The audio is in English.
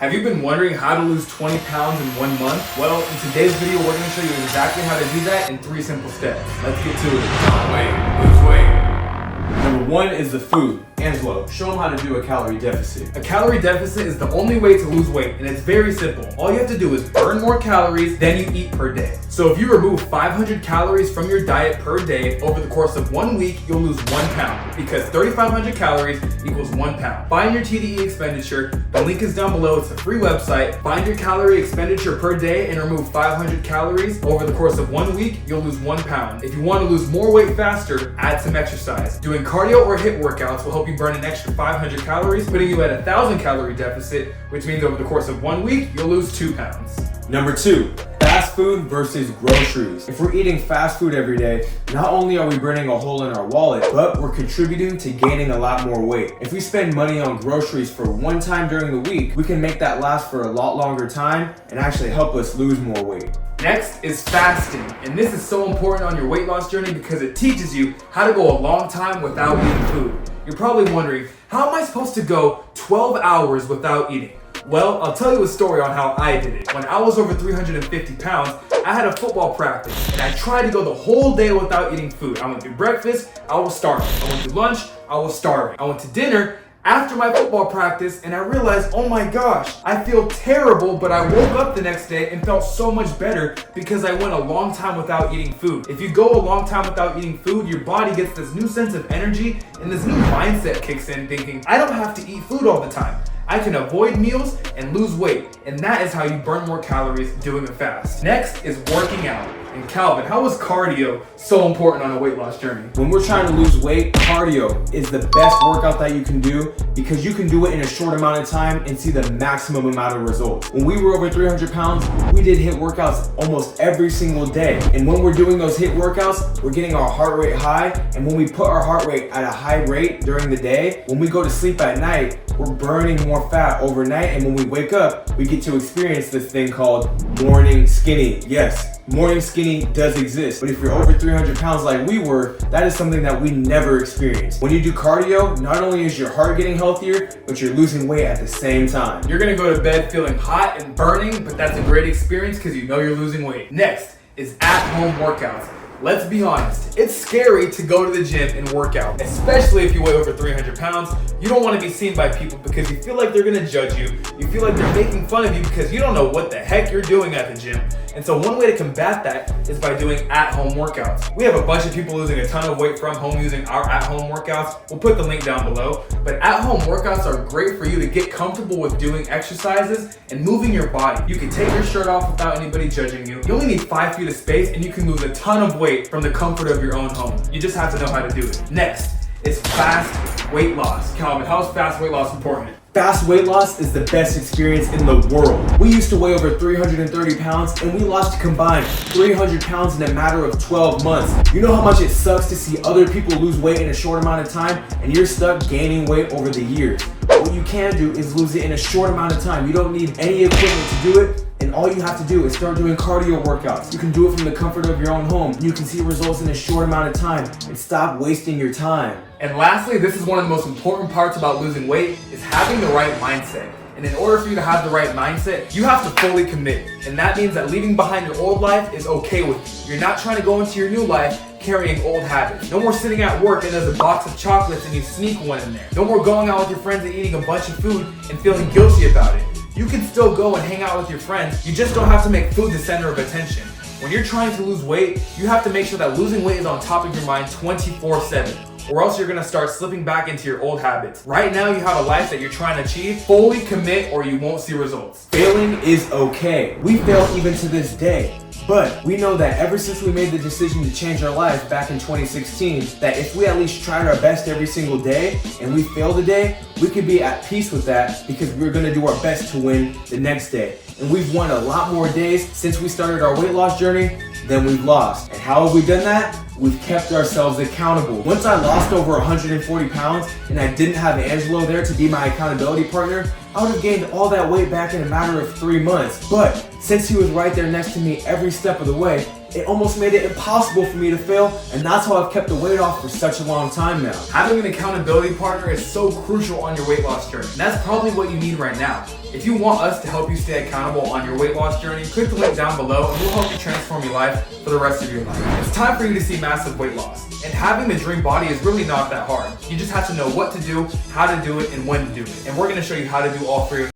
Have you been wondering how to lose 20 pounds in 1 month? Well, in today's video, we're going to show you exactly how to do that in 3 simple steps. Let's get to it. Lose weight. Number 1 is the food. Angelo, show them how to do a calorie deficit. A calorie deficit is the only way to lose weight, and it's very simple. All you have to do is burn more calories than you eat per day. So if you remove 500 calories from your diet per day over the course of 1 week, you'll lose 1 pound, because 3,500 calories equals 1 pound. Find your TDE expenditure. The link is down below. It's a free website. Find your calorie expenditure per day and remove 500 calories over the course of 1 week, you'll lose 1 pound. If you want to lose more weight faster, add some exercise. Doing cardio or HIIT workouts will help you burn an extra 500 calories, putting you at a 1,000 calorie deficit, which means over the course of 1 week, you'll lose 2 pounds. Number 2, fast food versus groceries. If we're eating fast food every day, not only are we burning a hole in our wallet, but we're contributing to gaining a lot more weight. If we spend money on groceries for one time during the week, we can make that last for a lot longer time and actually help us lose more weight. Next is fasting, and this is so important on your weight loss journey because it teaches you how to go a long time without eating food. You're probably wondering, how am I supposed to go 12 hours without eating? Well, I'll tell you a story on how I did it. When I was over 350 pounds, I had a football practice, and I tried to go the whole day without eating food. I went through breakfast, I was starving. I went through lunch, I was starving. I went to dinner after my football practice, and I realized, oh my gosh, I feel terrible, but I woke up the next day and felt so much better because I went a long time without eating food. If you go a long time without eating food, your body gets this new sense of energy and this new mindset kicks in thinking, I don't have to eat food all the time. I can avoid meals and lose weight, and that is how you burn more calories doing a fast. Next is working out. And Calvin, how is cardio so important on a weight loss journey? When we're trying to lose weight, cardio is the best workout that you can do because you can do it in a short amount of time and see the maximum amount of results. When we were over 300 pounds, we did HIIT workouts almost every single day. And when we're doing those HIIT workouts, we're getting our heart rate high. And when we put our heart rate at a high rate during the day, when we go to sleep at night, we're burning more fat overnight. And when we wake up, we get to experience this thing called morning skinny. Yes, morning skinny does exist, but if you're over 300 pounds like we were, that is something that we never experienced. When you do cardio, not only is your heart getting healthier, but you're losing weight at the same time. You're gonna go to bed feeling hot and burning, but that's a great experience because you know you're losing weight. Next is at-home workouts. Let's be honest, it's scary to go to the gym and work out, especially if you weigh over 300 pounds. You don't want to be seen by people because you feel like they're going to judge you. You feel like they're making fun of you because you don't know what the heck you're doing at the gym. And so one way to combat that is by doing at-home workouts. We have a bunch of people losing a ton of weight from home using our at-home workouts. We'll put the link down below. But at-home workouts are great for you to get comfortable with doing exercises and moving your body. You can take your shirt off without anybody judging you. You only need 5 feet of space and you can lose a ton of weight from the comfort of your own home. You just have to know how to do it. Next is fast weight loss. Calvin, how is fast weight loss important? Fast weight loss is the best experience in the world. We used to weigh over 330 pounds and we lost a combined 300 pounds in a matter of 12 months. You know how much it sucks to see other people lose weight in a short amount of time and you're stuck gaining weight over the years. What you can do is lose it in a short amount of time. You don't need any equipment to do it. And all you have to do is start doing cardio workouts. You can do it from the comfort of your own home. You can see results in a short amount of time and stop wasting your time. And lastly, this is one of the most important parts about losing weight is having the right mindset. And in order for you to have the right mindset, you have to fully commit. And that means that leaving behind your old life is okay with you. You're not trying to go into your new life carrying old habits. No more sitting at work and there's a box of chocolates and you sneak one in there. No more going out with your friends and eating a bunch of food and feeling guilty about it. You can still go and hang out with your friends, you just don't have to make food the center of attention. When you're trying to lose weight, you have to make sure that losing weight is on top of your mind 24/7, or else you're gonna start slipping back into your old habits. Right now you have a life that you're trying to achieve, fully commit or you won't see results. Failing is okay. We fail even to this day. But we know that ever since we made the decision to change our life back in 2016, that if we at least tried our best every single day and we failed a day, we could be at peace with that because we're gonna do our best to win the next day. And we've won a lot more days since we started our weight loss journey than we've lost. And how have we done that? We've kept ourselves accountable. Once I lost over 140 pounds and I didn't have Angelo there to be my accountability partner, I would have gained all that weight back in a matter of 3 months. But since he was right there next to me every step of the way, it almost made it impossible for me to fail, and that's how I've kept the weight off for such a long time now. Having an accountability partner is so crucial on your weight loss journey. And that's probably what you need right now. If you want us to help you stay accountable on your weight loss journey, click the link down below and we'll help you transform your life for the rest of your life. It's time for you to see massive weight loss. And having the dream body is really not that hard. You just have to know what to do, how to do it, and when to do it. And we're gonna show you how to do all three of